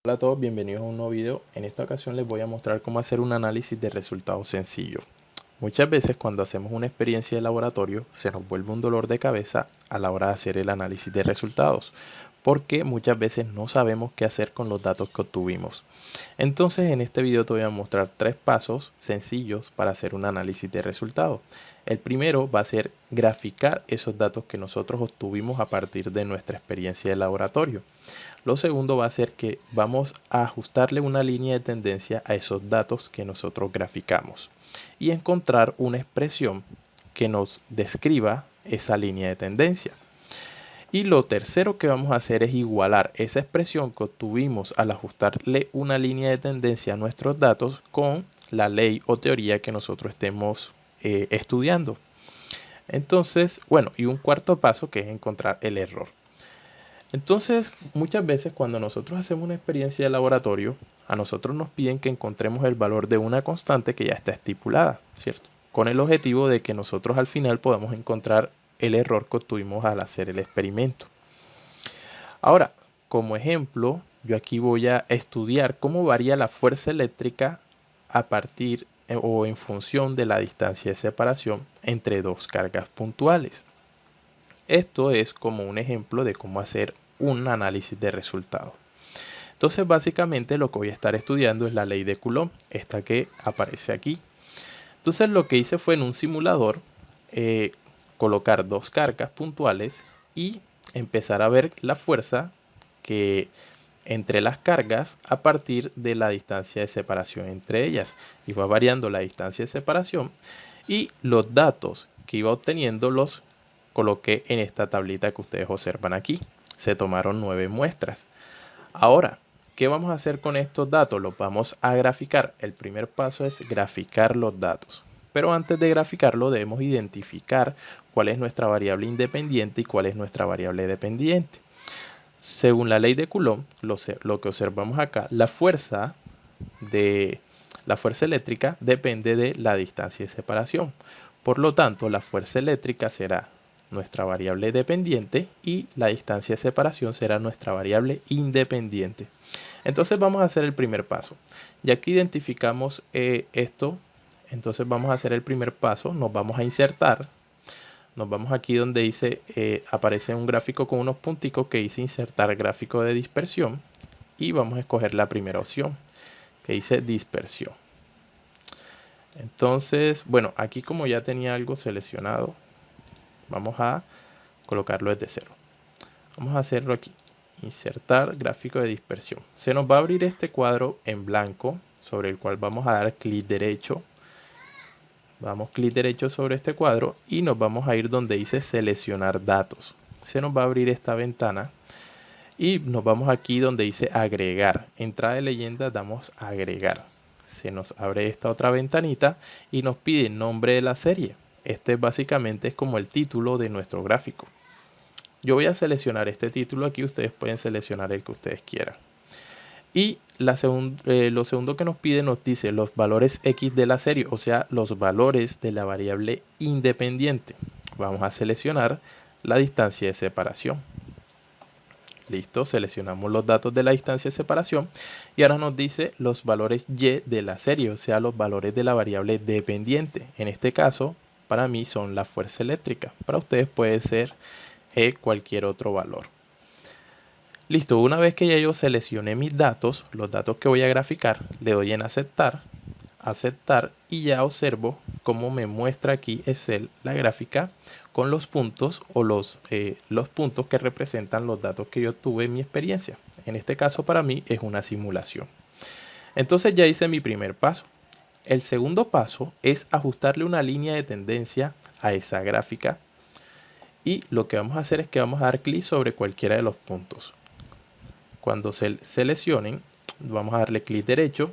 Hola a todos, bienvenidos a un nuevo video. En esta ocasión les voy a mostrar cómo hacer un análisis de resultados sencillo. Muchas veces cuando hacemos una experiencia de laboratorio se nos vuelve un dolor de cabeza a la hora de hacer el análisis de resultados, porque muchas veces no sabemos qué hacer con los datos que obtuvimos. Entonces en este video te voy a mostrar 3 pasos sencillos para hacer un análisis de resultados. El primero va a ser graficar esos datos que nosotros obtuvimos a partir de nuestra experiencia de laboratorio. Lo segundo va a ser que vamos a ajustarle una línea de tendencia a esos datos que nosotros graficamos y encontrar una expresión que nos describa esa línea de tendencia. Y lo tercero que vamos a hacer es igualar esa expresión que obtuvimos al ajustarle una línea de tendencia a nuestros datos con la ley o teoría que nosotros estemos estudiando. Entonces, bueno, y un cuarto paso que es encontrar el error. Entonces, muchas veces cuando nosotros hacemos una experiencia de laboratorio, a nosotros nos piden que encontremos el valor de una constante que ya está estipulada, ¿cierto? Con el objetivo de que nosotros al final podamos encontrar el error que obtuvimos al hacer el experimento. Ahora, como ejemplo, yo aquí voy a estudiar cómo varía la fuerza eléctrica a partir o en función de la distancia de separación entre dos cargas puntuales. Esto es como un ejemplo de cómo hacer un análisis de resultados. Entonces básicamente lo que voy a estar estudiando es la ley de Coulomb, esta que aparece aquí. Entonces lo que hice fue en un simulador colocar dos cargas puntuales y empezar a ver la fuerza que entre las cargas a partir de la distancia de separación entre ellas. Y va variando la distancia de separación y los datos que iba obteniendo los coloqué en esta tablita que ustedes observan aquí. Se tomaron 9 muestras. Ahora, ¿qué vamos a hacer con estos datos? Los vamos a graficar. El primer paso es graficar los datos. Pero antes de graficarlo debemos identificar cuál es nuestra variable independiente y cuál es nuestra variable dependiente. Según la ley de Coulomb, lo que observamos acá, la fuerza eléctrica depende de la distancia de separación. Por lo tanto, la fuerza eléctrica será nuestra variable dependiente y la distancia de separación será nuestra variable independiente. Entonces vamos a hacer el primer paso. Ya que identificamos esto, entonces vamos a hacer el primer paso. Nos vamos a insertar. Nos vamos aquí donde dice, aparece un gráfico con unos punticos que dice insertar gráfico de dispersión. Y vamos a escoger la primera opción que dice dispersión. Entonces, bueno, aquí como ya tenía algo seleccionado, vamos a colocarlo desde cero. Vamos a hacerlo aquí, insertar gráfico de dispersión. Se nos va a abrir este cuadro en blanco sobre el cual vamos a dar clic derecho. Damos clic derecho sobre este cuadro y nos vamos a ir donde dice seleccionar datos. Se nos va a abrir esta ventana y nos vamos aquí donde dice agregar. Entrada de leyenda damos a agregar. Se nos abre esta otra ventanita y nos pide el nombre de la serie. Este básicamente es como el título de nuestro gráfico. Yo voy a seleccionar este título aquí, ustedes pueden seleccionar el que ustedes quieran. Y lo segundo que nos pide nos dice los valores X de la serie, o sea, los valores de la variable independiente. Vamos a seleccionar la distancia de separación. Listo, seleccionamos los datos de la distancia de separación y ahora nos dice los valores Y de la serie, o sea, los valores de la variable dependiente. En este caso, para mí son la fuerza eléctrica. Para ustedes puede ser cualquier otro valor. Listo, una vez que ya yo seleccioné mis datos, los datos que voy a graficar, le doy en aceptar, aceptar y ya observo cómo me muestra aquí Excel la gráfica con los puntos o los puntos que representan los datos que yo tuve en mi experiencia. En este caso para mí es una simulación. Entonces ya hice mi primer paso. El segundo paso es ajustarle una línea de tendencia a esa gráfica y lo que vamos a hacer es que vamos a dar clic sobre cualquiera de los puntos. Cuando se seleccionen, vamos a darle clic derecho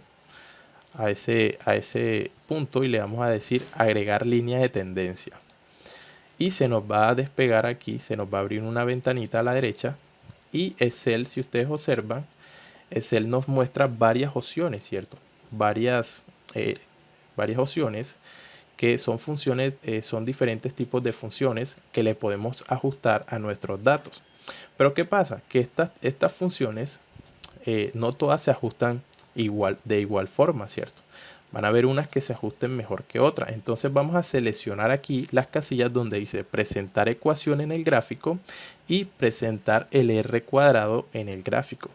a ese punto y le vamos a decir agregar línea de tendencia. Y se nos va a despegar aquí, se nos va a abrir una ventanita a la derecha y Excel, si ustedes observan, Excel nos muestra varias opciones, ¿cierto? Varias opciones que son funciones, son diferentes tipos de funciones que le podemos ajustar a nuestros datos. Pero ¿qué pasa? Que estas funciones no todas se ajustan de igual forma, ¿cierto? Van a haber unas que se ajusten mejor que otras. Entonces vamos a seleccionar aquí las casillas donde dice presentar ecuación en el gráfico y presentar el r cuadrado en el gráfico.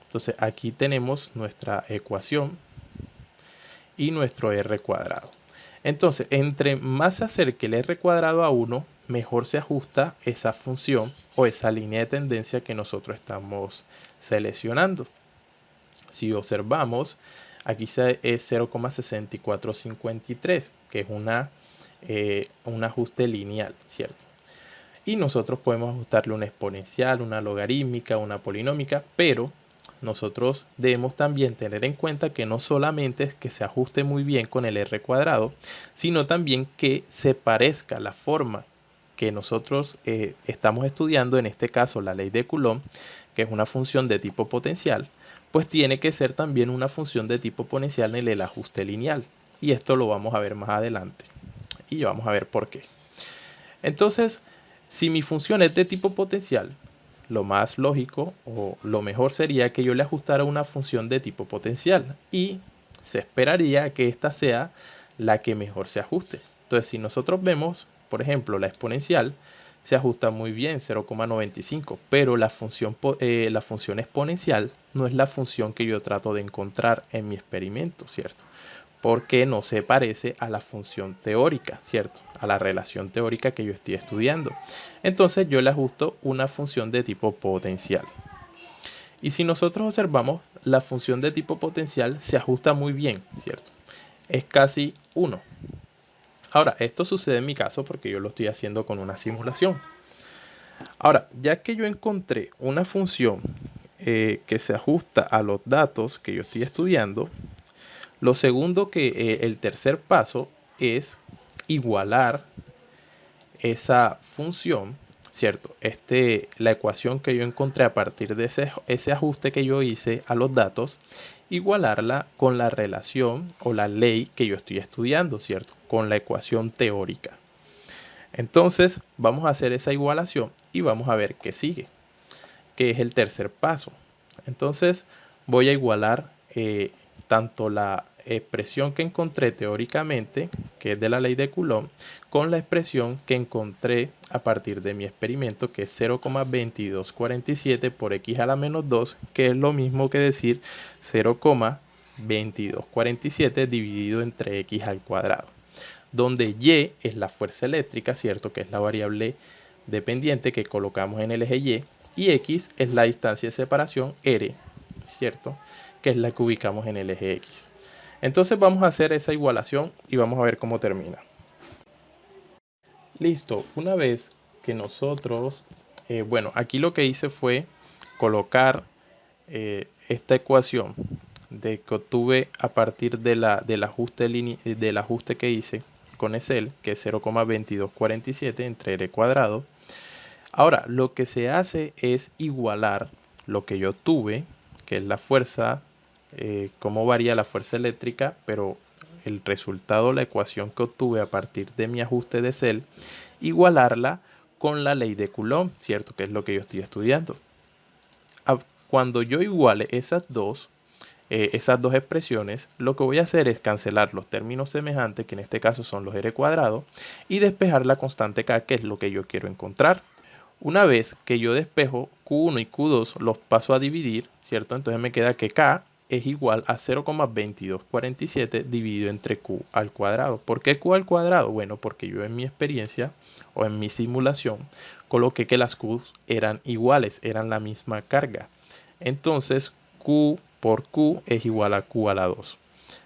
Entonces aquí tenemos nuestra ecuación y nuestro r cuadrado. Entonces, entre más se acerque el r cuadrado a 1, mejor se ajusta esa función o esa línea de tendencia que nosotros estamos seleccionando. Si observamos, aquí es 0,6453, que es un ajuste lineal, ¿cierto? Y nosotros podemos ajustarle una exponencial, una logarítmica, una polinómica, pero nosotros debemos también tener en cuenta que no solamente es que se ajuste muy bien con el r cuadrado, sino también que se parezca la forma que nosotros estamos estudiando, en este caso la ley de Coulomb, que es una función de tipo potencial, pues tiene que ser también una función de tipo exponencial en el ajuste lineal. Y esto lo vamos a ver más adelante. Y vamos a ver por qué. Entonces, si mi función es de tipo potencial, lo más lógico o lo mejor sería que yo le ajustara una función de tipo potencial. Y se esperaría que esta sea la que mejor se ajuste. Entonces, si nosotros vemos, por ejemplo, la exponencial, se ajusta muy bien, 0,95, pero la función exponencial no es la función que yo trato de encontrar en mi experimento, ¿cierto? Porque no se parece a la función teórica, ¿cierto? A la relación teórica que yo estoy estudiando. Entonces yo le ajusto una función de tipo potencial. Y si nosotros observamos, la función de tipo potencial se ajusta muy bien, ¿cierto? Es casi 1. Ahora, esto sucede en mi caso porque yo lo estoy haciendo con una simulación. Ahora, ya que yo encontré una función que se ajusta a los datos que yo estoy estudiando, lo segundo el tercer paso es igualar esa función, ¿cierto? La ecuación que yo encontré a partir de ese ajuste que yo hice a los datos, igualarla con la relación o la ley que yo estoy estudiando, ¿cierto? Con la ecuación teórica. Entonces vamos a hacer esa igualación y vamos a ver qué sigue, que es el tercer paso. Entonces voy a igualar tanto la expresión que encontré teóricamente, que es de la ley de Coulomb, con la expresión que encontré a partir de mi experimento, que es 0,2247 por x a la menos 2, que es lo mismo que decir 0,2247 dividido entre x al cuadrado, donde y es la fuerza eléctrica, ¿cierto? Que es la variable dependiente que colocamos en el eje y x es la distancia de separación r, ¿cierto? Que es la que ubicamos en el eje x. Entonces vamos a hacer esa igualación y vamos a ver cómo termina. Listo, una vez que nosotros, bueno, aquí lo que hice fue colocar esta ecuación que obtuve a partir del ajuste que hice con Excel, que es 0,2247 entre r cuadrado. Ahora, lo que se hace es igualar lo que yo tuve, que es la fuerza, cómo varía la fuerza eléctrica, pero el resultado, la ecuación que obtuve a partir de mi ajuste de Excel, igualarla con la ley de Coulomb, ¿cierto? Que es lo que yo estoy estudiando. Cuando yo iguale esas dos expresiones, lo que voy a hacer es cancelar los términos semejantes, que en este caso son los r cuadrados, y despejar la constante k, que es lo que yo quiero encontrar. Una vez que yo despejo Q1 y Q2 los paso a dividir, ¿cierto? Entonces me queda que K es igual a 0,2247 dividido entre Q al cuadrado. ¿Por qué Q al cuadrado? Bueno, porque yo en mi experiencia o en mi simulación coloqué que las Q eran iguales, eran la misma carga. Entonces Q por Q es igual a Q a la 2.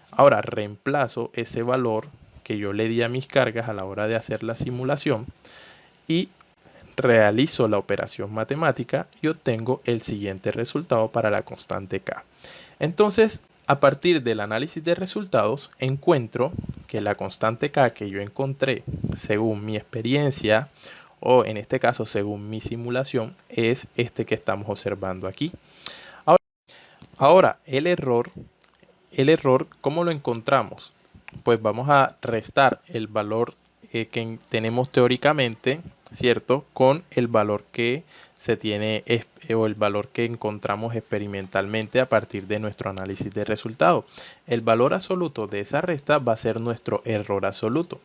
Ahora reemplazo ese valor que yo le di a mis cargas a la hora de hacer la simulación y realizo la operación matemática y obtengo el siguiente resultado para la constante K. Entonces, a partir del análisis de resultados, encuentro que la constante K que yo encontré según mi experiencia, o en este caso según mi simulación, es este que estamos observando aquí. Ahora el error, ¿cómo lo encontramos? Pues vamos a restar el valor que tenemos teóricamente, ¿cierto? Con el valor que se tiene o el valor que encontramos experimentalmente a partir de nuestro análisis de resultado. El valor absoluto de esa resta va a ser nuestro error absoluto.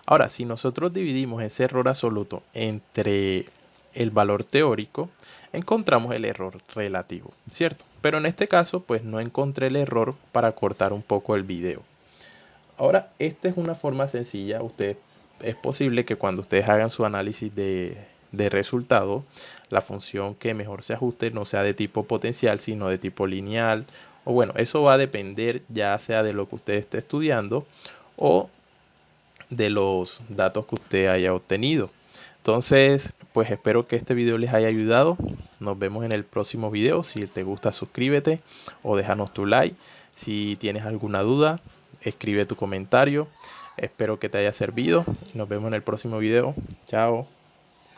Ahora, si nosotros dividimos ese error absoluto entre el valor teórico, encontramos el error relativo, ¿cierto? Pero en este caso, pues no encontré el error para cortar un poco el video. Ahora, esta es una forma sencilla. Es posible que cuando ustedes hagan su análisis de resultado, la función que mejor se ajuste no sea de tipo potencial, sino de tipo lineal. O bueno, eso va a depender ya sea de lo que usted esté estudiando o de los datos que usted haya obtenido. Entonces, pues espero que este video les haya ayudado. Nos vemos en el próximo video. Si te gusta, suscríbete o déjanos tu like. Si tienes alguna duda, escribe tu comentario. Espero que te haya servido. Nos vemos en el próximo video. Chao.